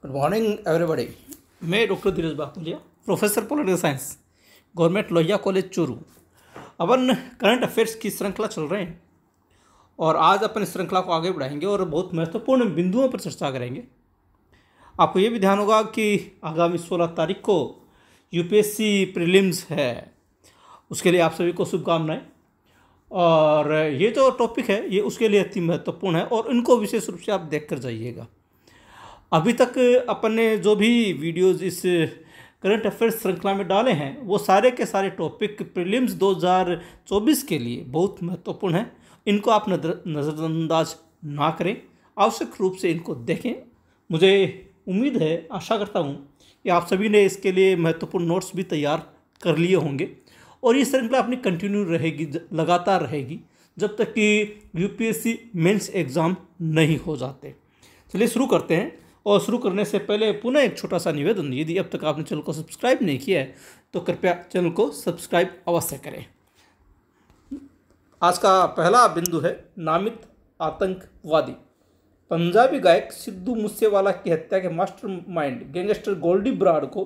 Good morning everybody. मैं doctor Dheeraj Bakulia, professor political science, government Lohia college Churu. अपन current affairs की श्रृंखला चल रहे हैं और आज अपन इस श्रृंखला को आगे बढ़ाएंगे और बहुत महत्वपूर्ण बिंदुओं पर चर्चा करेंगे। आपको ये भी ध्यान होगा कि आगामी 16 तारीख को यूपीएससी प्रीलिम्स है, उसके लिए आप सभी को शुभकामनाएं। और ये जो टॉपिक है ये उसके लिए अति महत्वपूर्ण है और इनको विशेष रूप से आप देख कर जाइएगा। अभी तक अपन ने जो भी वीडियोज़ इस करंट अफेयर्स श्रृंखला में डाले हैं वो सारे के सारे टॉपिक प्रीलिम्स 2024 के लिए बहुत महत्वपूर्ण हैं। इनको आप नज़रअंदाज ना करें, आवश्यक रूप से इनको देखें। मुझे उम्मीद है, आशा करता हूँ कि आप सभी ने इसके लिए महत्वपूर्ण नोट्स भी तैयार कर लिए होंगे और ये श्रृंखला अपनी कंटिन्यू रहेगी, लगातार रहेगी जब तक कि यूपीएससी मेंस एग्ज़ाम नहीं हो जाते। चलिए शुरू करते हैं। और शुरू करने से पहले पुनः एक छोटा सा निवेदन, यदि अब तक आपने चैनल को सब्सक्राइब नहीं किया है तो कृपया चैनल को सब्सक्राइब अवश्य करें। आज का पहला बिंदु है नामित आतंकवादी। पंजाबी गायक सिद्धू मूसेवाला की हत्या के मास्टरमाइंड गैंगस्टर गोल्डी ब्राड को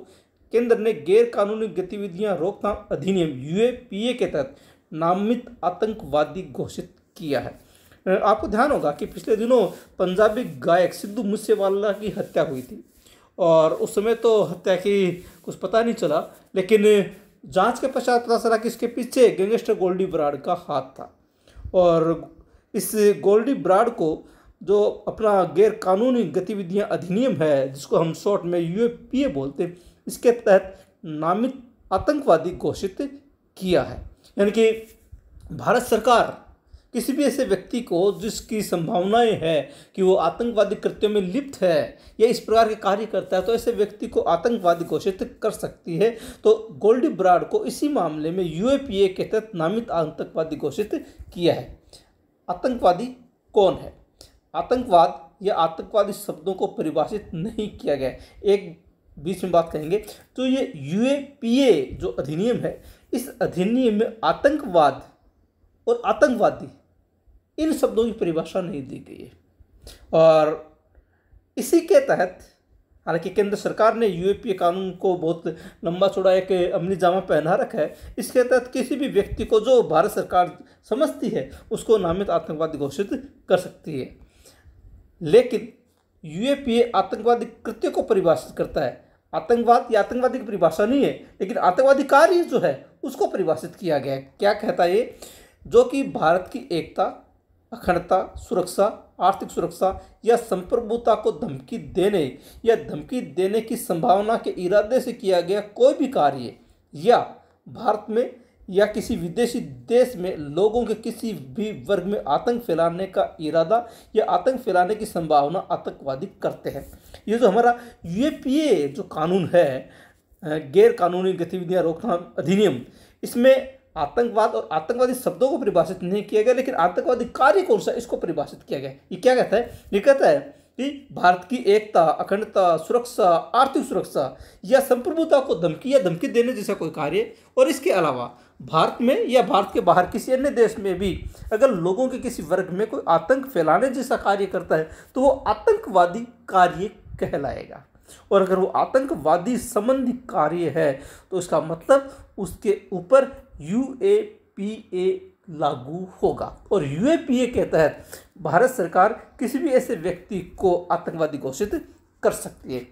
केंद्र ने गैर कानूनी गतिविधियां रोकथाम अधिनियम यूएपीए के तहत नामित आतंकवादी घोषित किया है। आपको ध्यान होगा कि पिछले दिनों पंजाबी गायक सिद्धू मूसेवाला की हत्या हुई थी और उस समय तो हत्या की कुछ पता नहीं चला, लेकिन जांच के पश्चात पता चला कि इसके पीछे गैंगस्टर गोल्डी ब्राड का हाथ था। और इस गोल्डी ब्राड को जो अपना गैर कानूनी गतिविधियां अधिनियम है, जिसको हम शॉर्ट में यूएपीए बोलते हैं, इसके तहत नामित आतंकवादी घोषित किया है। यानी कि भारत सरकार किसी भी ऐसे व्यक्ति को जिसकी संभावनाएं है कि वो आतंकवादी कृत्यों में लिप्त है या इस प्रकार के कार्य करता है, तो ऐसे व्यक्ति को आतंकवादी घोषित कर सकती है। तो गोल्डी ब्राड को इसी मामले में यूएपीए के तहत नामित आतंकवादी घोषित किया है। आतंकवादी कौन है? आतंकवाद या आतंकवादी शब्दों को परिभाषित नहीं किया गया। एक बीच में बात कहेंगे तो ये यूएपीए जो अधिनियम है, इस अधिनियम में आतंकवाद और आतंकवादी इन शब्दों की परिभाषा नहीं दी गई है। और इसी के तहत हालांकि केंद्र सरकार ने यूएपीए कानून को बहुत लंबा चौड़ा एक अमली जामा पहना रखा है। इसके तहत किसी भी व्यक्ति को जो भारत सरकार समझती है उसको नामित आतंकवादी घोषित कर सकती है। लेकिन यूएपीए आतंकवादी कृत्य को परिभाषित करता है। आतंकवाद या आतंकवादी की परिभाषा नहीं है, लेकिन आतंकवादी कार्य जो है उसको परिभाषित किया गया है। क्या कहता है ये? जो कि भारत की एकता, अखंडता, सुरक्षा, आर्थिक सुरक्षा या संप्रभुता को धमकी देने या धमकी देने की संभावना के इरादे से किया गया कोई भी कार्य या भारत में या किसी विदेशी देश में लोगों के किसी भी वर्ग में आतंक फैलाने का इरादा या आतंक फैलाने की संभावना आतंकवादी करते हैं। ये जो हमारा यूएपीए जो कानून है, गैर कानूनी गतिविधियां रोकथाम अधिनियम, इसमें आतंकवाद और आतंकवादी शब्दों को परिभाषित नहीं किया गया, लेकिन आतंकवादी कार्य कौन सा इसको परिभाषित किया गया। ये क्या कहता है? ये कहता है कि भारत की एकता, अखंडता, सुरक्षा, आर्थिक सुरक्षा या संप्रभुता को धमकी या धमकी देने जैसा कोई कार्य, और इसके अलावा भारत में या भारत के बाहर किसी अन्य देश में भी अगर लोगों के किसी वर्ग में कोई आतंक फैलाने जैसा कार्य करता है तो वो आतंकवादी कार्य कहलाएगा। और अगर वो आतंकवादी संबंधी कार्य है तो इसका मतलब उसके ऊपर यूएपीए लागू होगा। और यूएपीए के तहत भारत सरकार किसी भी ऐसे व्यक्ति को आतंकवादी घोषित कर सकती है।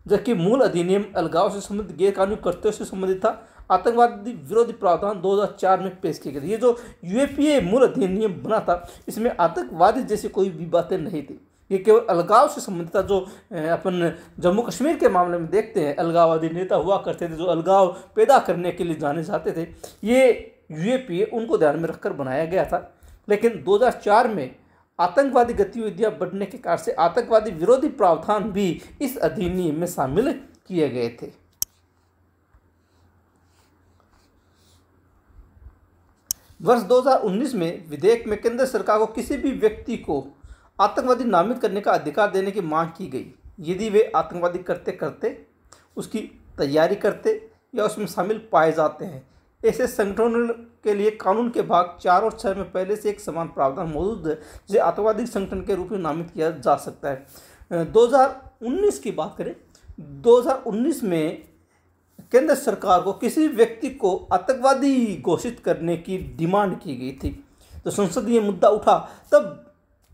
जबकि मूल अधिनियम अलगाव से संबंधित गैर कानूनी कृत्यों से संबंधित था। आतंकवादी विरोधी प्रावधान 2004 में पेश किए गए थे। ये जो यूएपीए मूल अधिनियम बना था, इसमें आतंकवादी जैसी कोई भी बातें नहीं थी। ये केवल अलगाव से संबंधित था। जो अपन जम्मू कश्मीर के मामले में देखते हैं, अलगाववादी नेता हुआ करते थे जो अलगाव पैदा करने के लिए जाने जाते थे, ये यूएपीए उनको ध्यान में रखकर बनाया गया था। लेकिन 2004 में आतंकवादी गतिविधियां बढ़ने के कारण से आतंकवादी विरोधी प्रावधान भी इस अधिनियम में शामिल किए गए थे। वर्ष 2019 में विधेयक में केंद्र सरकार को किसी भी व्यक्ति को आतंकवादी नामित करने का अधिकार देने की मांग की गई यदि वे आतंकवादी कृत्य करते, उसकी तैयारी करते या उसमें शामिल पाए जाते हैं। ऐसे संगठनों के लिए कानून के भाग 4 और 6 में पहले से एक समान प्रावधान मौजूद है, जिसे आतंकवादी संगठन के रूप में नामित किया जा सकता है। 2019 की बात करें, 2019 में केंद्र सरकार को किसी व्यक्ति को आतंकवादी घोषित करने की डिमांड की गई थी। तो संसदीय मुद्दा उठा, तब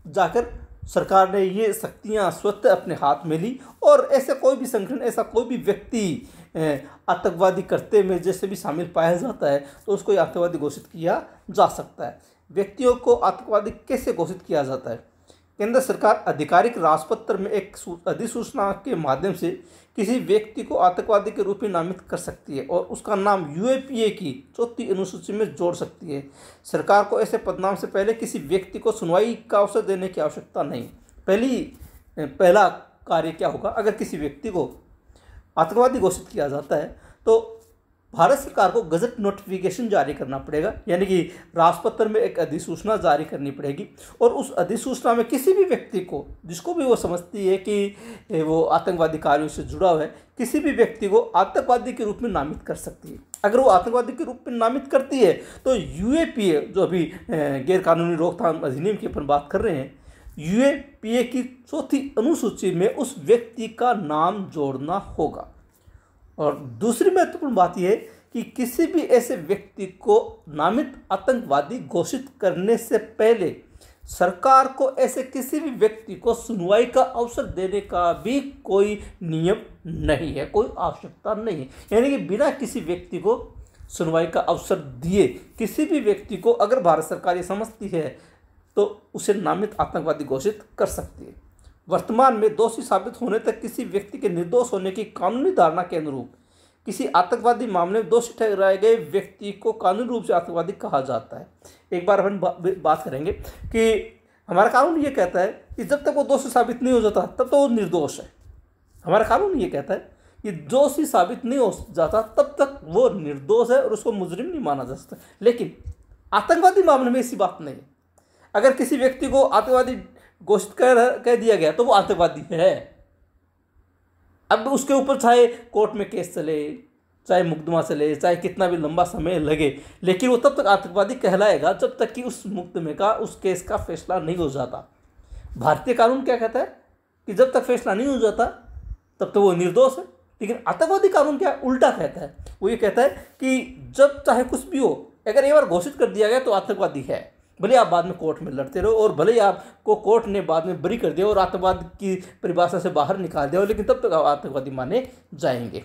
जाकर सरकार ने ये शक्तियाँ स्वतः अपने हाथ में ली और ऐसे कोई भी संगठन, ऐसा कोई भी व्यक्ति आतंकवादी करते में जैसे भी शामिल पाया जाता है तो उसको आतंकवादी घोषित किया जा सकता है। व्यक्तियों को आतंकवादी कैसे घोषित किया जाता है? केंद्र सरकार आधिकारिक राजपत्र में एक अधिसूचना के माध्यम से किसी व्यक्ति को आतंकवादी के रूप में नामित कर सकती है और उसका नाम यूएपीए की 4थी अनुसूची में जोड़ सकती है। सरकार को ऐसे पदनाम से पहले किसी व्यक्ति को सुनवाई का अवसर देने की आवश्यकता नहीं। पहला कार्य क्या होगा? अगर किसी व्यक्ति को आतंकवादी घोषित किया जाता है तो भारत सरकार को गजट नोटिफिकेशन जारी करना पड़ेगा, यानी कि राजपत्र में एक अधिसूचना जारी करनी पड़ेगी और उस अधिसूचना में किसी भी व्यक्ति को, जिसको भी वो समझती है कि वो आतंकवादी कार्यों से जुड़ा हुआ है, किसी भी व्यक्ति को आतंकवादी के रूप में नामित कर सकती है। अगर वो आतंकवादी के रूप में नामित करती है तो यूएपीए, जो अभी गैरकानूनी रोकथाम अधिनियम की अपन बात कर रहे हैं, यूएपीए की 4थी अनुसूची में उस व्यक्ति का नाम जोड़ना होगा। और दूसरी महत्वपूर्ण बात यह है कि किसी भी ऐसे व्यक्ति को नामित आतंकवादी घोषित करने से पहले सरकार को ऐसे किसी भी व्यक्ति को सुनवाई का अवसर देने का भी कोई नियम नहीं है, कोई आवश्यकता नहीं है। यानी कि बिना किसी व्यक्ति को सुनवाई का अवसर दिए किसी भी व्यक्ति को अगर भारत सरकार ये समझती है तो उसे नामित आतंकवादी घोषित कर सकती है। वर्तमान में दोषी साबित होने तक किसी व्यक्ति के निर्दोष होने की कानूनी धारणा के अनुरूप किसी आतंकवादी मामले में दोषी ठहराए गए व्यक्ति को कानूनी रूप से आतंकवादी कहा जाता है। एक बार अपन बात करेंगे कि हमारा कानून ये कहता है कि जब तक वो दोषी साबित नहीं हो जाता तब तो वो निर्दोष है। हमारा कानून ये कहता है कि दोषी साबित नहीं हो जाता तब तक वो निर्दोष है और उसको मुजरिम नहीं माना जा सकता। लेकिन आतंकवादी मामले में ऐसी बात नहीं है। अगर किसी व्यक्ति को आतंकवादी घोषित कह दिया गया तो वो आतंकवादी है। अब उसके ऊपर चाहे कोर्ट में केस चले, चाहे मुकदमा चले, चाहे कितना भी लंबा समय लगे, लेकिन वो तब तक आतंकवादी कहलाएगा जब तक कि उस मुकदमे का, उस केस का फैसला नहीं हो जाता। भारतीय कानून क्या कहता है कि जब तक फैसला नहीं हो जाता तब तो वो निर्दोष है। लेकिन आतंकवादी कानून क्या उल्टा कहता है? वो ये कहता है कि जब चाहे कुछ भी हो, अगर एक बार घोषित कर दिया गया तो आतंकवादी है। भले आप बाद में कोर्ट में लड़ते रहो और भले ही आपको कोर्ट ने बाद में बरी कर दिया और आतंकवाद की परिभाषा से बाहर निकाल दिया हो, लेकिन तब तक आप आतंकवादी माने जाएंगे।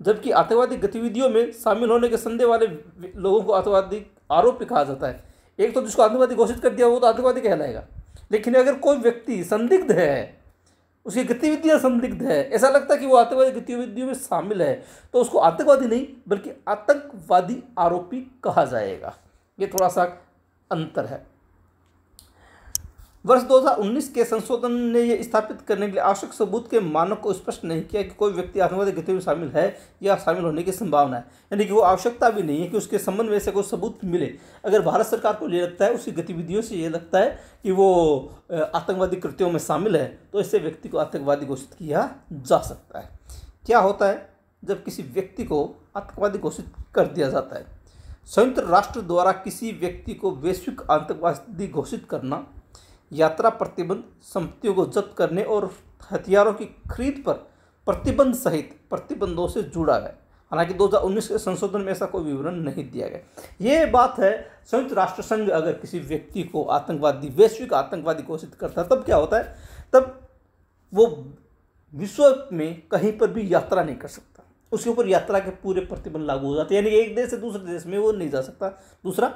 जबकि आतंकवादी गतिविधियों में शामिल होने के संदेह वाले लोगों को आतंकवादी आरोपी कहा जाता है। एक तो जिसको आतंकवादी घोषित कर दिया वो तो आतंकवादी कहलाएगा, लेकिन अगर कोई व्यक्ति संदिग्ध है, उसकी गतिविधियाँ संदिग्ध है, ऐसा लगता है कि वो आतंकवादी गतिविधियों में शामिल है, तो उसको आतंकवादी नहीं बल्कि आतंकवादी आरोपी कहा जाएगा। ये थोड़ा सा अंतर है। वर्ष 2019 के संशोधन ने यह स्थापित करने के लिए आवश्यक सबूत के मानक को स्पष्ट नहीं किया कि कोई व्यक्ति आतंकवादी गतिविधि में शामिल है या शामिल होने की संभावना है, यानी कि वो आवश्यकता भी नहीं है कि उसके संबंध में ऐसे कोई सबूत मिले। अगर भारत सरकार को ये लगता है, उसकी गतिविधियों से ये लगता है कि वो आतंकवादी कृत्यों में शामिल है, तो ऐसे व्यक्ति को आतंकवादी घोषित किया जा सकता है। क्या होता है जब किसी व्यक्ति को आतंकवादी घोषित कर दिया जाता है? संयुक्त राष्ट्र द्वारा किसी व्यक्ति को वैश्विक आतंकवादी घोषित करना यात्रा प्रतिबंध, संपत्तियों को जब्त करने और हथियारों की खरीद पर प्रतिबंध सहित प्रतिबंधों से जुड़ा है। हालांकि 2019 के संशोधन में ऐसा कोई विवरण नहीं दिया गया। ये बात है, संयुक्त राष्ट्र संघ अगर किसी व्यक्ति को आतंकवादी, वैश्विक आतंकवादी घोषित करता है तब क्या होता है? तब वो विश्व में कहीं पर भी यात्रा नहीं कर सकता, उसके ऊपर यात्रा के पूरे प्रतिबंध लागू हो जाते हैं, यानी कि एक देश से दूसरे देश में वो नहीं जा सकता। दूसरा,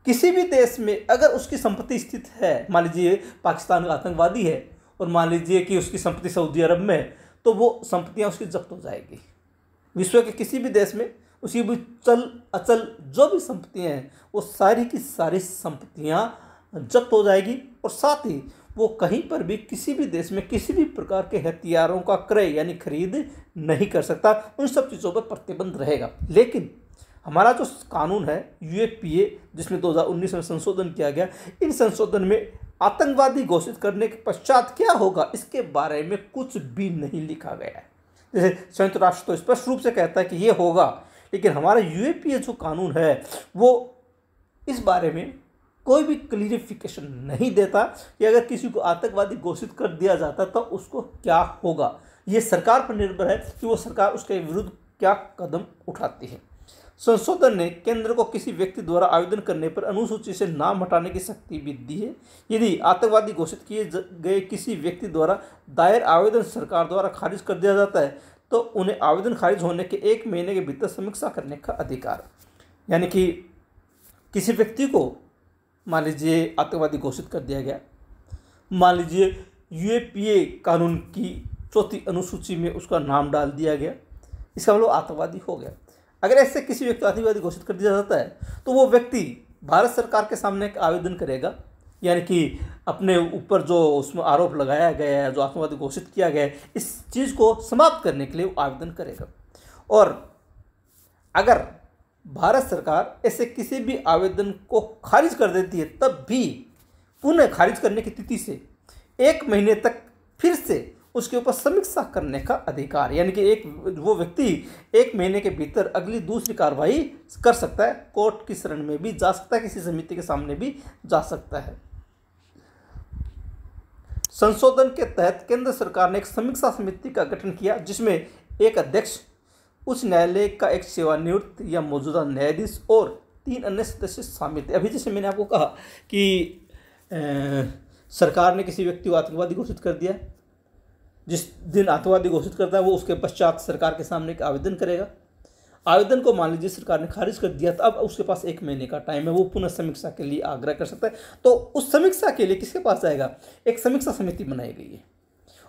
किसी भी देश में अगर उसकी संपत्ति स्थित है, मान लीजिए पाकिस्तान का आतंकवादी है और मान लीजिए कि उसकी संपत्ति सऊदी अरब में है, तो वो संपत्तियां उसकी जब्त हो जाएगी। विश्व के किसी भी देश में उसकी भी चल अचल जो भी संपत्तियां हैं वो सारी की सारी संपत्तियां जब्त हो जाएगी और साथ ही वो कहीं पर भी किसी भी देश में किसी भी प्रकार के हथियारों का क्रय यानी खरीद नहीं कर सकता। उन सब चीज़ों पर प्रतिबंध रहेगा। लेकिन हमारा जो कानून है यूएपीए, जिसमें 2019 में संशोधन किया गया, इन संशोधन में आतंकवादी घोषित करने के पश्चात क्या होगा इसके बारे में कुछ भी नहीं लिखा गया है। जैसे संयुक्त राष्ट्र तो स्पष्ट रूप से कहता है कि ये होगा, लेकिन हमारा यूएपीए जो कानून है वो इस बारे में कोई भी क्लियरिफिकेशन नहीं देता कि अगर किसी को आतंकवादी घोषित कर दिया जाता तो उसको क्या होगा। ये सरकार पर निर्भर है कि वो सरकार उसके विरुद्ध क्या कदम उठाती है। संशोधन ने केंद्र को किसी व्यक्ति द्वारा आवेदन करने पर अनुसूची से नाम हटाने की शक्ति भी दी है। यदि आतंकवादी घोषित किए गए किसी व्यक्ति द्वारा दायर आवेदन सरकार द्वारा खारिज कर दिया जाता है तो उन्हें आवेदन खारिज होने के 1 महीने के भीतर समीक्षा करने का अधिकार। यानी कि किसी व्यक्ति को मान लीजिए आतंकवादी घोषित कर दिया गया, मान लीजिए यूएपीए कानून की 4th अनुसूची में उसका नाम डाल दिया गया, इसका मतलब आतंकवादी हो गया। अगर ऐसे किसी व्यक्ति को आतंकवादी घोषित कर दिया जाता है तो वो व्यक्ति भारत सरकार के सामने एक आवेदन करेगा, यानी कि अपने ऊपर जो उसमें आरोप लगाया गया है, जो आतंकवादी घोषित किया गया है, इस चीज़ को समाप्त करने के लिए वो आवेदन करेगा। और अगर भारत सरकार ऐसे किसी भी आवेदन को खारिज कर देती है तब भी पुनः खारिज करने की तिथि से 1 महीने तक फिर से उसके ऊपर समीक्षा करने का अधिकार, यानी कि वो व्यक्ति 1 महीने के भीतर अगली दूसरी कार्रवाई कर सकता है, कोर्ट की शरण में भी जा सकता है, किसी समिति के सामने भी जा सकता है। संशोधन के तहत केंद्र सरकार ने एक समीक्षा समिति का गठन किया जिसमें एक अध्यक्ष, उच्च न्यायालय का एक सेवानिवृत्त या मौजूदा न्यायाधीश और 3 अन्य सदस्य शामिल थे। अभी जैसे मैंने आपको कहा कि सरकार ने किसी व्यक्ति को आतंकवादी घोषित कर दिया, जिस दिन आतंकवादी घोषित करता है वो उसके पश्चात सरकार के सामने एक आवेदन करेगा। आवेदन को मान लीजिए सरकार ने खारिज कर दिया तो अब उसके पास 1 महीने का टाइम है, वो पुनः समीक्षा के लिए आग्रह कर सकता है। तो उस समीक्षा के लिए किसके पास जाएगा? एक समीक्षा समिति बनाई गई है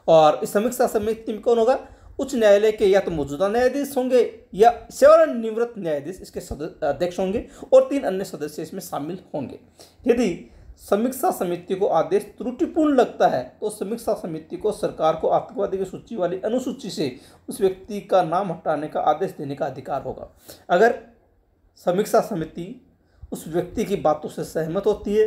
और इस समीक्षा समिति में कौन होगा? उच्च न्यायालय के या तो मौजूदा न्यायाधीश होंगे या सेवानिवृत्त न्यायाधीश इसके अध्यक्ष होंगे और 3 अन्य सदस्य इसमें शामिल होंगे। यदि समीक्षा समिति को आदेश त्रुटिपूर्ण लगता है तो समीक्षा समिति को सरकार को आतंकवादी की सूची वाली अनुसूची से उस व्यक्ति का नाम हटाने का आदेश देने का अधिकार होगा। अगर समीक्षा समिति उस व्यक्ति की बातों से सहमत होती है,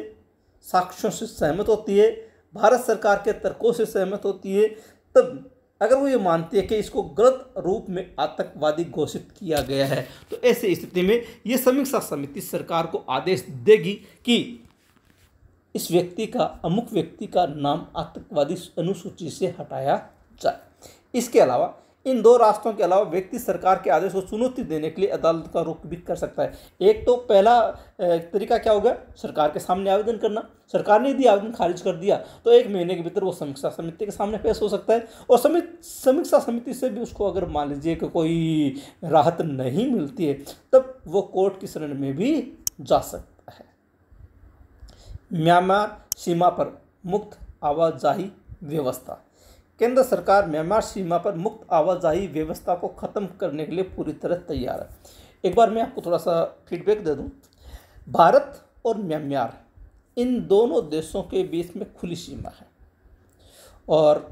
साक्ष्यों से सहमत होती है, भारत सरकार के तर्कों से सहमत होती है, तब अगर वो ये मानती है कि इसको गलत रूप में आतंकवादी घोषित किया गया है तो ऐसी स्थिति में ये समीक्षा समिति सरकार को आदेश देगी कि इस व्यक्ति का, अमुक व्यक्ति का नाम आतंकवादी अनुसूची से हटाया जाए। इसके अलावा इन 2 रास्तों के अलावा व्यक्ति सरकार के आदेश को चुनौती देने के लिए अदालत का रुख भी कर सकता है। एक तो पहला तरीका क्या होगा? सरकार के सामने आवेदन करना। सरकार ने यदि आवेदन खारिज कर दिया तो 1 महीने के भीतर वो समीक्षा समिति के सामने पेश हो सकता है और समीक्षा समिति से भी उसको अगर मान लीजिए कि कोई राहत नहीं मिलती है तब वो कोर्ट की शरण में भी जा सकता है। म्यांमार सीमा पर मुक्त आवाजाही व्यवस्था। केंद्र सरकार म्यांमार सीमा पर मुक्त आवाजाही व्यवस्था को ख़त्म करने के लिए पूरी तरह तैयार है। एक बार मैं आपको थोड़ा सा फीडबैक दे दूं। भारत और म्यांमार इन दोनों देशों के बीच में खुली सीमा है और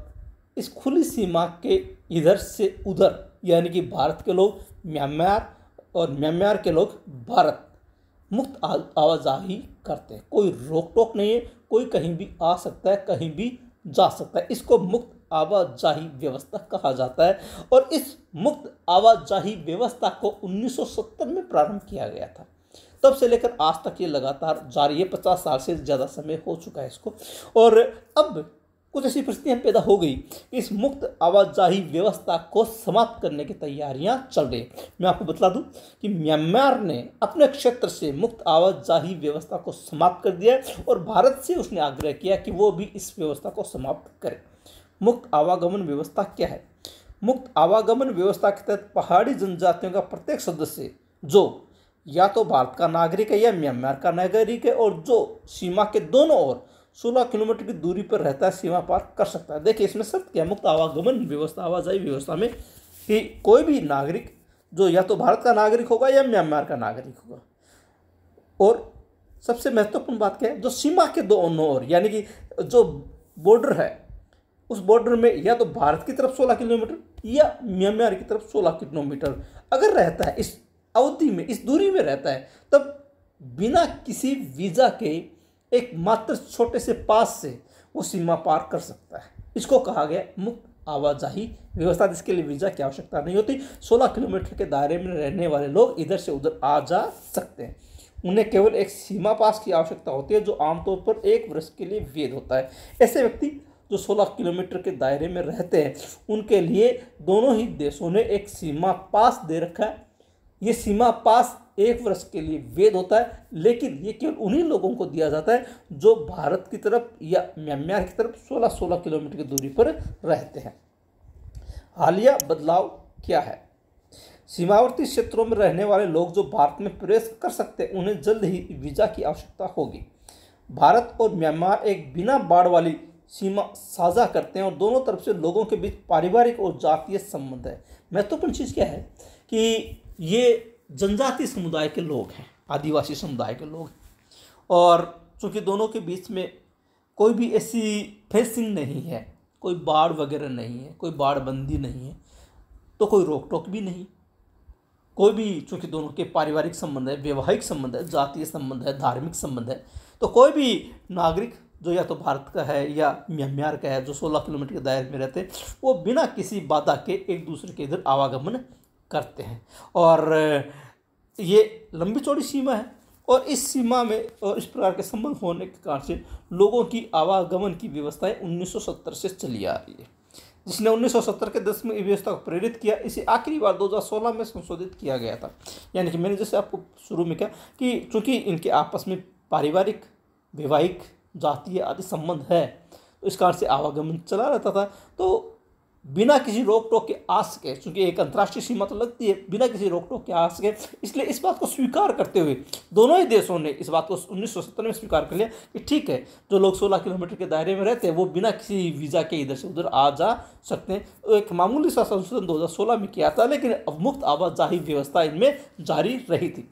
इस खुली सीमा के इधर से उधर, यानी कि भारत के लोग म्यांमार और म्यांमार के लोग भारत मुक्त आवाजाही करते हैं। कोई रोक टोक नहीं है, कोई कहीं भी आ सकता है, कहीं भी जा सकता है। इसको मुक्त आवाजाही व्यवस्था कहा जाता है और इस मुक्त आवाजाही व्यवस्था को 1970 में प्रारंभ किया गया था। तब से लेकर आज तक ये लगातार जारी है। 50 साल से ज़्यादा समय हो चुका है इसको। और अब कुछ ऐसी परिस्थितियाँ पैदा हो गई कि इस मुक्त आवाजाही व्यवस्था को समाप्त करने की तैयारियां चल रही हैं। मैं आपको बता दूं कि म्यांमार ने अपने क्षेत्र से मुक्त आवाजाही व्यवस्था को समाप्त कर दिया है और भारत से उसने आग्रह किया कि वो भी इस व्यवस्था को समाप्त करे। मुक्त आवागमन व्यवस्था क्या है? मुक्त आवागमन व्यवस्था के तहत पहाड़ी जनजातियों का प्रत्येक सदस्य जो या तो भारत का नागरिक है या म्यांमार का नागरिक है और जो सीमा के दोनों ओर 16 किलोमीटर की दूरी पर रहता है, सीमा पार कर सकता है। देखिए इसमें शर्त क्या? मुक्त आवागमन व्यवस्था, आवाजाही व्यवस्था में कि कोई भी नागरिक जो या तो भारत का नागरिक होगा या म्यांमार का नागरिक होगा। और सबसे महत्वपूर्ण बात क्या है? जो सीमा के दोनों ओर, यानी कि जो बॉर्डर है उस बॉर्डर में या तो भारत की तरफ 16 किलोमीटर या म्यांमार की तरफ 16 किलोमीटर अगर रहता है, इस अवधि में, इस दूरी में रहता है, तब बिना किसी वीज़ा के एक मात्र छोटे से पास से वो सीमा पार कर सकता है। इसको कहा गया मुक्त आवाजाही व्यवस्था, जिसके लिए वीज़ा की आवश्यकता नहीं होती। 16 किलोमीटर के दायरे में रहने वाले लोग इधर से उधर आ जा सकते हैं। उन्हें केवल एक सीमा पास की आवश्यकता होती है जो आमतौर पर 1 वर्ष के लिए वैध होता है। ऐसे व्यक्ति जो 16 किलोमीटर के दायरे में रहते हैं उनके लिए दोनों ही देशों ने एक सीमा पास दे रखा है। ये सीमा पास 1 वर्ष के लिए वैध होता है, लेकिन ये केवल उन्हीं लोगों को दिया जाता है जो भारत की तरफ या म्यांमार की तरफ 16-16 किलोमीटर की दूरी पर रहते हैं। हालिया बदलाव क्या है? सीमावर्ती क्षेत्रों में रहने वाले लोग जो भारत में प्रवेश कर सकते हैं उन्हें जल्द ही वीजा की आवश्यकता होगी। भारत और म्यांमार एक बिना बाढ़ वाली सीमा साझा करते हैं और दोनों तरफ से लोगों के बीच पारिवारिक और जातीय संबंध है। महत्वपूर्ण चीज़ क्या है कि ये जनजातीय समुदाय के लोग हैं, आदिवासी समुदाय के लोग हैं, और चूँकि दोनों के बीच में कोई भी ऐसी फेंसिंग नहीं है, कोई बाढ़ वगैरह नहीं है, कोई बाढ़बंदी नहीं है, तो कोई रोक टोक भी नहीं, कोई भी, चूँकि दोनों के पारिवारिक संबंध है, वैवाहिक संबंध है, जातीय संबंध है, धार्मिक संबंध है, तो कोई भी नागरिक जो या तो भारत का है या म्यांमार का है जो 16 किलोमीटर के दायरे में रहते हैं वो बिना किसी बाधा के एक दूसरे के इधर आवागमन करते हैं। और ये लंबी चौड़ी सीमा है और इस सीमा में और इस प्रकार के संबंध होने के कारण से लोगों की आवागमन की व्यवस्थाएं 1970 से चली आ रही है। जिसने 1970 के दशक में व्यवस्था को प्रेरित किया, इसे आखिरी बार 2016 में संशोधित किया गया था। यानी कि मैंने जैसे आपको शुरू में कहा कि चूँकि इनके आपस में पारिवारिक, वैवाहिक, जातीय आदि संबंध है तो इस कारण से आवागमन चला रहता था। तो बिना किसी रोक टोक के आ सके, क्योंकि एक अंतर्राष्ट्रीय सीमा तो लगती है, बिना किसी रोक टोक के आ सके, इसलिए इस बात को स्वीकार करते हुए दोनों ही देशों ने इस बात को 1970 में स्वीकार कर लिया कि ठीक है, जो लोग 16 किलोमीटर के दायरे में रहते हैं वो बिना किसी वीज़ा के इधर से उधर आ जा सकते हैं। तो एक मामूली सा संशोधन 2016 में किया था, लेकिन मुक्त आवाजाही व्यवस्था इनमें जारी रही थी।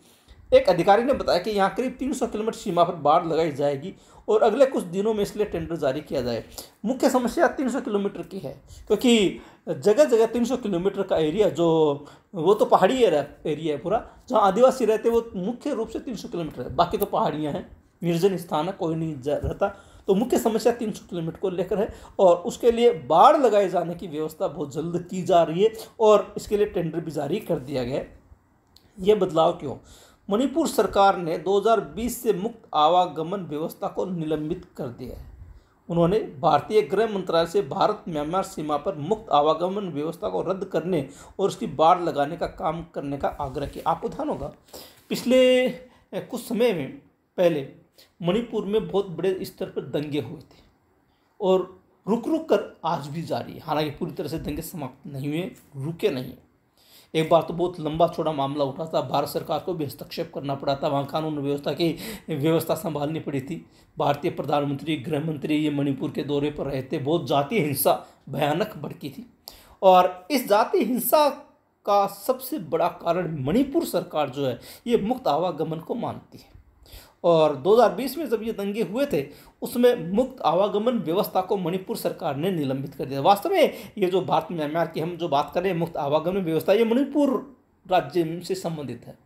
एक अधिकारी ने बताया कि यहाँ करीब 300 किलोमीटर सीमा पर बाड़ लगाई जाएगी और अगले कुछ दिनों में इसलिए टेंडर जारी किया जाए। मुख्य समस्या 300 किलोमीटर की है, क्योंकि जगह जगह 300 किलोमीटर का एरिया जो वो तो पहाड़ी एरिया है पूरा, जहाँ आदिवासी रहते हैं वो मुख्य रूप से 300 किलोमीटर है, बाकी तो पहाड़ियाँ हैं, निर्जन स्थान है, कोई नहीं रहता। तो मुख्य समस्या 300 किलोमीटर को लेकर है और उसके लिए बाड़ लगाए जाने की व्यवस्था बहुत जल्द की जा रही है और इसके लिए टेंडर भी जारी कर दिया गया है। ये बदलाव क्यों? मणिपुर सरकार ने 2020 से मुक्त आवागमन व्यवस्था को निलंबित कर दिया है। उन्होंने भारतीय गृह मंत्रालय से भारत म्यांमार सीमा पर मुक्त आवागमन व्यवस्था को रद्द करने और उसकी बाड़ लगाने का काम करने का आग्रह किया। आपको ध्यान होगा पिछले कुछ समय में पहले मणिपुर में बहुत बड़े स्तर पर दंगे हुए थे और रुक रुक कर आज भी जारी है। हालांकि पूरी तरह से दंगे समाप्त नहीं हुए, रुके नहीं। एक बार तो बहुत लंबा चौड़ा मामला उठा था, भारत सरकार को भी हस्तक्षेप करना पड़ा था, वहाँ कानून व्यवस्था की व्यवस्था संभालनी पड़ी थी। भारतीय प्रधानमंत्री, गृह मंत्री ये मणिपुर के दौरे पर रहे थे। बहुत जातीय हिंसा भयानक भड़की थी और इस जातीय हिंसा का सबसे बड़ा कारण मणिपुर सरकार जो है ये मुक्त आवागमन को मानती है। और 2020 में जब ये दंगे हुए थे उसमें मुक्त आवागमन व्यवस्था को मणिपुर सरकार ने निलंबित कर दिया। वास्तव में ये जो भारत म्यांमार की हम जो बात कर रहे हैं मुक्त आवागमन व्यवस्था, ये मणिपुर राज्य से संबंधित है।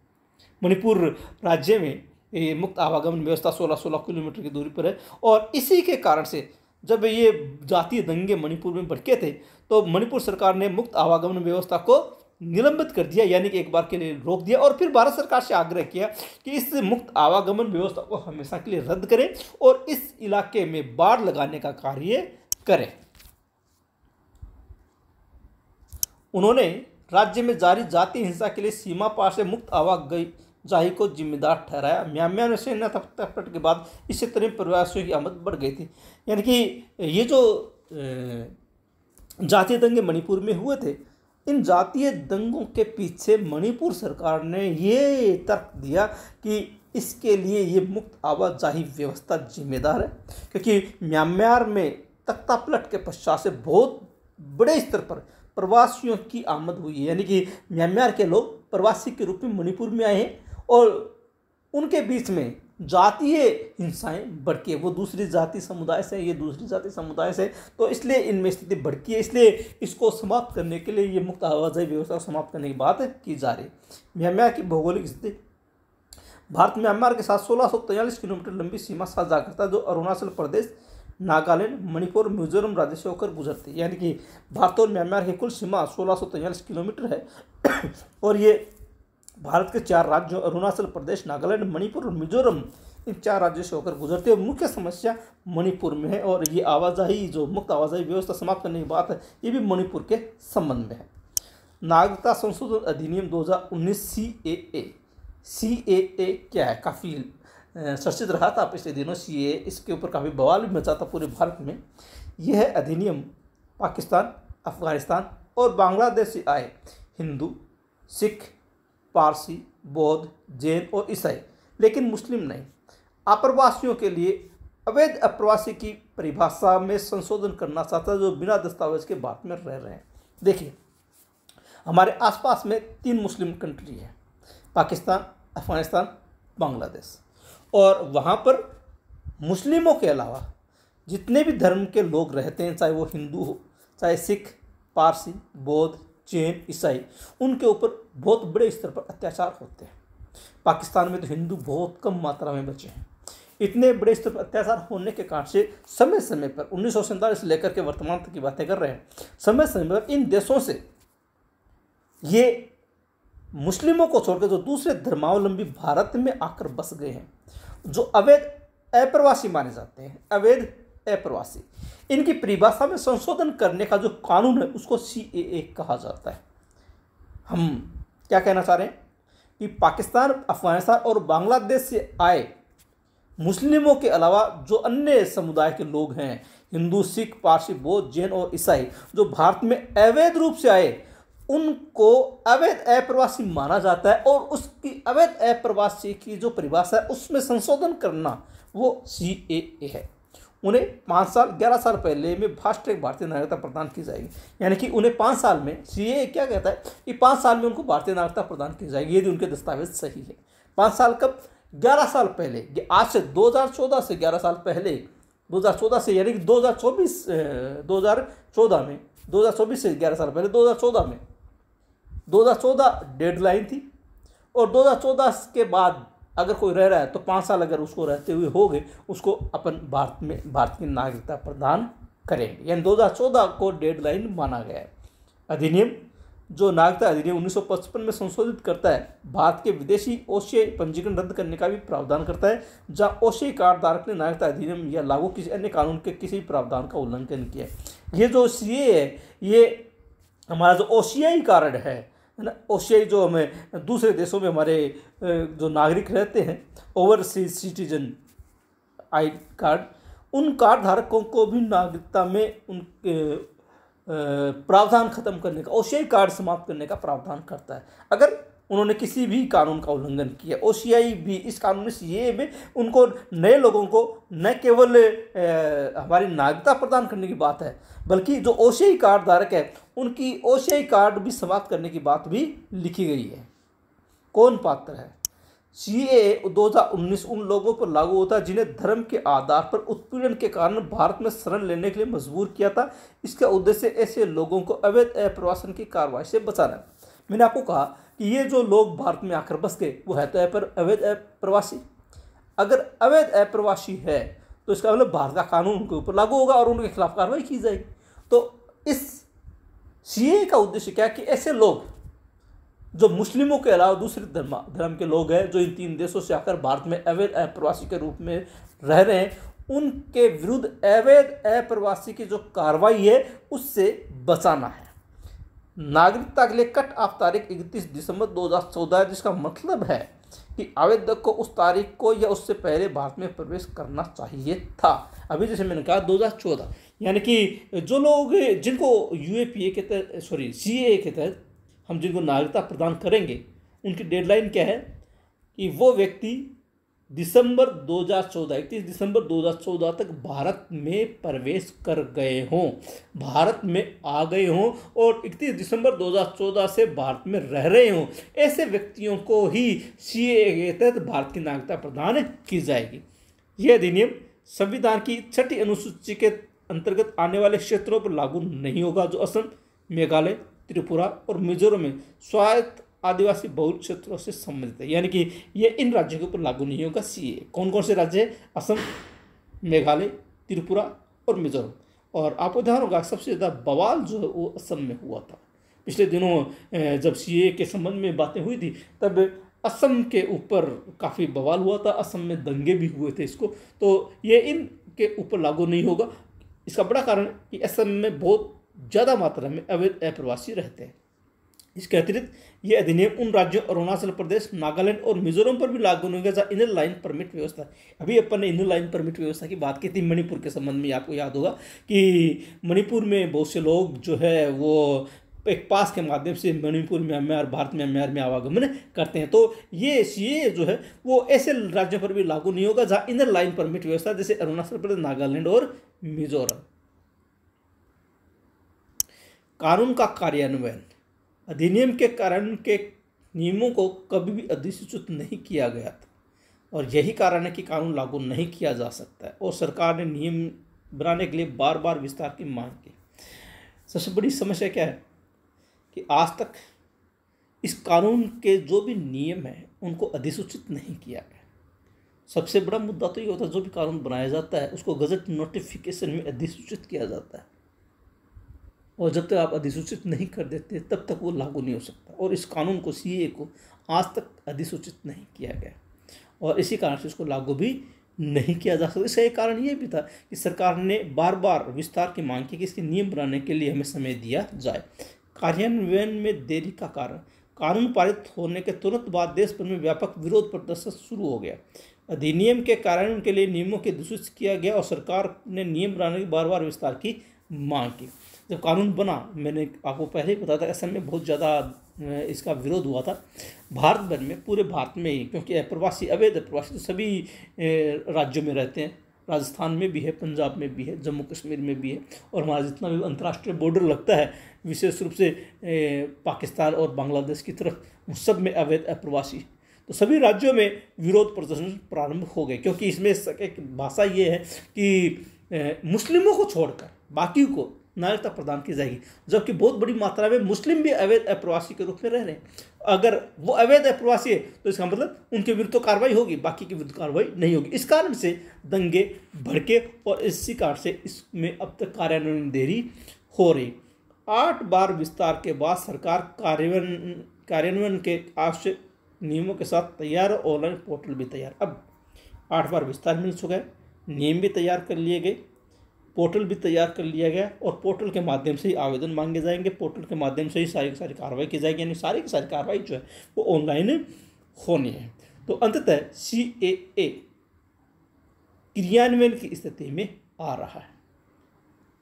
मणिपुर राज्य में ये मुक्त आवागमन व्यवस्था 16-16 किलोमीटर की दूरी पर है और इसी के कारण से जब ये जातीय दंगे मणिपुर में भड़के थे तो मणिपुर सरकार ने मुक्त आवागमन व्यवस्था को निलंबित कर दिया, यानी कि एक बार के लिए रोक दिया और फिर भारत सरकार से आग्रह किया कि इस मुक्त आवागमन व्यवस्था को हमेशा के लिए रद्द करें और इस इलाके में बाड़ लगाने का कार्य करें। उन्होंने राज्य में जारी जातीय हिंसा के लिए सीमा पार से मुक्त आवाजाही को जिम्मेदार ठहराया। म्यांमार में सेना तख्तापलट के बाद इससे तरह प्रवासियों की आमद बढ़ गई थी। यानी कि ये जो जातीय दंगे मणिपुर में हुए थे, इन जातीय दंगों के पीछे मणिपुर सरकार ने ये तर्क दिया कि इसके लिए ये मुक्त आवाजाही व्यवस्था जिम्मेदार है, क्योंकि म्यांमार में तख्तापलट के पश्चात से बहुत बड़े स्तर पर प्रवासियों की आमद हुई है। यानी कि म्यांमार के लोग प्रवासी के रूप में मणिपुर में आए हैं और उनके बीच में जातीय हिंसाएं भड़की है। वो दूसरी जाति समुदाय से, ये दूसरी जाति समुदाय से, तो इसलिए इनमें स्थिति भड़की है। इसलिए इसको समाप्त करने के लिए ये मुक्त आवाजाही व्यवस्था को समाप्त करने की बात की जा रही है। म्यांमार की भौगोलिक स्थिति, भारत म्यांमार के साथ 1643 किलोमीटर लंबी सीमा साझा करता है जो अरुणाचल प्रदेश, नागालैंड, मणिपुर, मिजोरम राज्य से होकर गुजरती है। यानी कि भारत और म्यांमार की कुल सीमा 1643 किलोमीटर है और ये भारत के 4 राज्यों अरुणाचल प्रदेश, नागालैंड, मणिपुर और मिजोरम, इन 4 राज्यों से होकर गुजरते हुए मुख्य समस्या मणिपुर में है। और ये आवाजाही, जो मुक्त आवाजाही व्यवस्था समाप्त करने की बात है, ये भी मणिपुर के संबंध में है। नागरिकता संशोधन अधिनियम 2019 CAA क्या है, काफ़ी चर्चित रहा था पिछले दिनों। CAA, इसके ऊपर काफ़ी बवाल भी मचा था पूरे भारत में। यह अधिनियम पाकिस्तान, अफगानिस्तान और बांग्लादेश से आए हिंदू, सिख, पारसी, बौद्ध, जैन और ईसाई, लेकिन मुस्लिम नहीं, अप्रवासियों के लिए अवैध अप्रवासी की परिभाषा में संशोधन करना चाहता है, जो बिना दस्तावेज के भारत में रह रहे हैं। देखिए, हमारे आसपास में 3 मुस्लिम कंट्री है, पाकिस्तान, अफगानिस्तान, बांग्लादेश। और वहाँ पर मुस्लिमों के अलावा जितने भी धर्म के लोग रहते हैं, चाहे वो हिंदू हो, चाहे सिख, पारसी, बौद्ध, जैन, ईसाई, उनके ऊपर बहुत बड़े स्तर पर अत्याचार होते हैं। पाकिस्तान में तो हिंदू बहुत कम मात्रा में बचे हैं। इतने बड़े स्तर पर अत्याचार होने के कारण से समय समय पर 1947 से लेकर के वर्तमान तक की बातें कर रहे हैं, समय समय पर इन देशों से ये मुस्लिमों को छोड़कर जो दूसरे धर्मावलंबी भारत में आकर बस गए हैं, जो अवैध अप्रवासी माने जाते हैं, अवैध अप्रवासी, इनकी परिभाषा में संशोधन करने का जो कानून है उसको CAA कहा जाता है। हम क्या कहना चाह रहे हैं कि पाकिस्तान, अफगानिस्तान और बांग्लादेश से आए मुस्लिमों के अलावा जो अन्य समुदाय के लोग हैं, हिंदू, सिख, पारसी, बौद्ध, जैन और ईसाई, जो भारत में अवैध रूप से आए, उनको अवैध अप्रवासी माना जाता है। और उसकी अवैध अप्रवासी की जो परिभाषा है उसमें संशोधन करना वो CAA है। उन्हें 5 साल 11 साल पहले में फास्ट ट्रैक भारतीय नागरिकता प्रदान की जाएगी, यानी कि उन्हें 5 साल में, CAA क्या कहता है कि 5 साल में उनको भारतीय नागरिकता प्रदान की जाएगी यदि उनके दस्तावेज सही है। 5 साल कब? 11 साल पहले। आज से 2014 से 11 साल पहले, 2014 से यानी कि 2024 में 2024 से 11 साल पहले 2014 डेडलाइन थी। और 2014 के बाद अगर कोई रह रहा है तो 5 साल अगर उसको रहते हुए हो गए, उसको अपन भारत की नागरिकता प्रदान करेंगे, यानी 2014 को डेडलाइन माना गया है। अधिनियम, जो नागरिकता अधिनियम 1955 में संशोधित करता है, भारत के विदेशी ओसीआई पंजीकरण रद्द करने का भी प्रावधान करता है, जहां ओसीआई कार्ड धारक ने नागरिकता अधिनियम या लागू किसी अन्य कानून के किसी प्रावधान का उल्लंघन किया। ये जो CAA है, ये हमारा जो OCI कार्ड है ना, OCI जो हमें दूसरे देशों में हमारे जो नागरिक रहते हैं, ओवरसीज सिटीजन आई कार्ड, उन कार्ड धारकों को भी नागरिकता में उनके प्रावधान खत्म करने का, OCI कार्ड समाप्त करने का प्रावधान करता है अगर उन्होंने किसी भी कानून का उल्लंघन किया। OCI भी इस कानून में, CAA में, उनको नए लोगों को न केवल हमारी नागरिकता प्रदान करने की बात है, बल्कि जो OCI कार्ड धारक है उनकी OCI कार्ड भी समाप्त करने की बात भी लिखी गई है। कौन पात्र है? CAA 2019 उन लोगों पर लागू होता है जिन्हें धर्म के आधार पर उत्पीड़न के कारण भारत में शरण लेने के लिए मजबूर किया था। इसका उद्देश्य ऐसे लोगों को अवैध अप्रवासन की कार्रवाई से बचाना है। मैंने आपको कहा कि ये जो लोग भारत में आकर बस गए वो है तो अवैध अप्रवासी। अगर अवैध अप्रवासी है तो इसका मतलब भारत का कानून उनके ऊपर लागू होगा और उनके खिलाफ कार्रवाई की जाएगी। तो इस CAA का उद्देश्य क्या है कि ऐसे लोग जो मुस्लिमों के अलावा दूसरे धर्म के लोग हैं, जो इन 3 देशों से आकर भारत में अवैध अप्रवासी के रूप में रह रहे हैं, उनके विरुद्ध अवैध अप्रवासी की जो कार्रवाई है उससे बचाना है। नागरिकता के लिए कट ऑफ तारीख 31 दिसंबर 2014 है, जिसका मतलब है कि आवेदक को उस तारीख को या उससे पहले भारत में प्रवेश करना चाहिए था। अभी जैसे मैंने कहा 2014, यानी कि जो लोग जिनको UAPA के तहत, CAA के तहत हम जिनको नागरिकता प्रदान करेंगे, उनकी डेडलाइन क्या है कि वो व्यक्ति 31 दिसंबर 2014 तक भारत में प्रवेश कर गए हों, भारत में आ गए हों और 31 दिसंबर 2014 से भारत में रह रहे हों। ऐसे व्यक्तियों को ही CAA के तहत भारत की नागरिकता प्रदान की जाएगी। यह अधिनियम संविधान की 6ठी अनुसूची के अंतर्गत आने वाले क्षेत्रों पर लागू नहीं होगा, जो असम, मेघालय, त्रिपुरा और मिजोरम में स्वायत्त आदिवासी बहुल क्षेत्रों से संबंधित है। यानी कि ये इन राज्यों के ऊपर लागू नहीं होगा CAA। कौन कौन से राज्य है? असम, मेघालय, त्रिपुरा और मिजोरम। और आपको ध्यान होगा सबसे ज़्यादा बवाल जो है वो असम में हुआ था। पिछले दिनों जब सीए के संबंध में बातें हुई थी तब असम के ऊपर काफ़ी बवाल हुआ था, असम में दंगे भी हुए थे इसको, तो ये इनके ऊपर लागू नहीं होगा। इसका बड़ा कारण कि असम में बहुत ज़्यादा मात्रा में अवैध अप्रवासी रहते हैं। इसके अतिरिक्त ये अधिनियम उन राज्यों अरुणाचल प्रदेश, नागालैंड और मिजोरम पर भी लागू नहीं होगा जहाँ इनर लाइन परमिट व्यवस्था। अभी अपन ने इनर लाइन परमिट व्यवस्था की बात की थी मणिपुर के संबंध में। आपको याद होगा कि मणिपुर में बहुत से लोग जो है वो एक पास के माध्यम से मणिपुर, म्यांमार, भारत म्यांमार में आवागमन करते हैं। तो ये सीए जो है वो ऐसे राज्यों पर भी लागू नहीं होगा जहाँ इनर लाइन परमिट व्यवस्था, जैसे अरुणाचल प्रदेश, नागालैंड और मिजोरम। कानून का कार्यान्वयन। अधिनियम के कानून के नियमों को कभी भी अधिसूचित नहीं किया गया था और यही कारण है कि कानून लागू नहीं किया जा सकता है और सरकार ने नियम बनाने के लिए बार बार विस्तार की मांग की। सबसे बड़ी समस्या क्या है कि आज तक इस कानून के जो भी नियम हैं उनको अधिसूचित नहीं किया गया। सबसे बड़ा मुद्दा तो ये होता है जो भी कानून बनाया जाता है उसको गजट नोटिफिकेशन में अधिसूचित किया जाता है और जब तक आप अधिसूचित नहीं कर देते तब तक वो लागू नहीं हो सकता। और इस कानून को, सीए को, आज तक अधिसूचित नहीं किया गया और इसी कारण से इसको लागू भी नहीं किया जा सकता। इसका एक कारण ये भी था कि सरकार ने बार बार विस्तार की मांग की कि इसके नियम बनाने के लिए हमें समय दिया जाए। कार्यान्वयन में देरी का कारण। कानून पारित होने के तुरंत बाद देश भर में व्यापक विरोध प्रदर्शन शुरू हो गया। अधिनियम के कार्यान्वयन के लिए नियमों के दूषित किया गया और सरकार ने नियम बनाने की बार बार विस्तार की मांग की। जब कानून बना, मैंने आपको पहले ही बताया था, असम में बहुत ज़्यादा इसका विरोध हुआ था, भारत भर में, पूरे भारत में ही, क्योंकि अप्रवासी, अवैध अप्रवासी तो सभी राज्यों में रहते हैं। राजस्थान में भी है, पंजाब में भी है, जम्मू कश्मीर में भी है और हमारा जितना भी अंतर्राष्ट्रीय बॉर्डर लगता है विशेष रूप से पाकिस्तान और बांग्लादेश की तरफ, उन सब में अवैध अप्रवासी। तो सभी राज्यों में विरोध प्रदर्शन प्रारंभ हो गए क्योंकि इसमें एक भाषा ये है कि मुस्लिमों को छोड़कर बाकी को नागरिकता प्रदान की जाएगी, जबकि बहुत बड़ी मात्रा में मुस्लिम भी अवैध अप्रवासी के रूप में रह रहे हैं। अगर वो अवैध अप्रवासी है तो इसका मतलब उनके विरुद्ध तो कार्रवाई होगी, बाकी के विरुद्ध कार्रवाई नहीं होगी। इस कारण से दंगे भड़के और इसी कारण से इसमें अब तक कार्यान्वयन में देरी हो रही। 8 बार विस्तार के बाद सरकार कार्यान्वयन के आवश्यक नियमों के साथ तैयार, ऑनलाइन पोर्टल भी तैयार। अब 8 बार विस्तार मिल चुका है, नियम भी तैयार कर लिए गए, पोर्टल भी तैयार कर लिया गया और पोर्टल के माध्यम से ही आवेदन मांगे जाएंगे, पोर्टल के माध्यम से ही सारी की सारी कार्रवाई की जाएगी, यानी सारी की सारी कार्रवाई जो है वो ऑनलाइन होनी है। तो अंततः सीएए क्रियान्वयन की स्थिति में आ रहा है।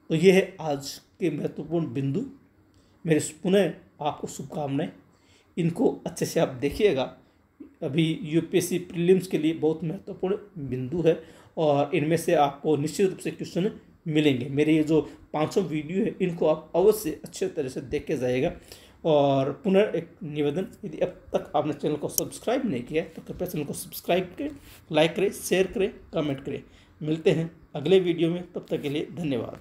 तो ये है आज के महत्वपूर्ण बिंदु। मेरे पुनः आपको शुभकामनाएं, इनको अच्छे से आप देखिएगा। अभी यूपीएससी प्रीलिम्स के लिए बहुत महत्वपूर्ण बिंदु है और इनमें से आपको निश्चित रूप से क्वेश्चन मिलेंगे। मेरे ये जो 500 वीडियो है इनको आप अवश्य अच्छे तरह से देख के जाइएगा। और पुनः एक निवेदन, यदि अब तक आपने चैनल को सब्सक्राइब नहीं किया तो कृपया चैनल को सब्सक्राइब करें, लाइक करें, शेयर करें, कमेंट करें। मिलते हैं अगले वीडियो में, तब तक के लिए धन्यवाद।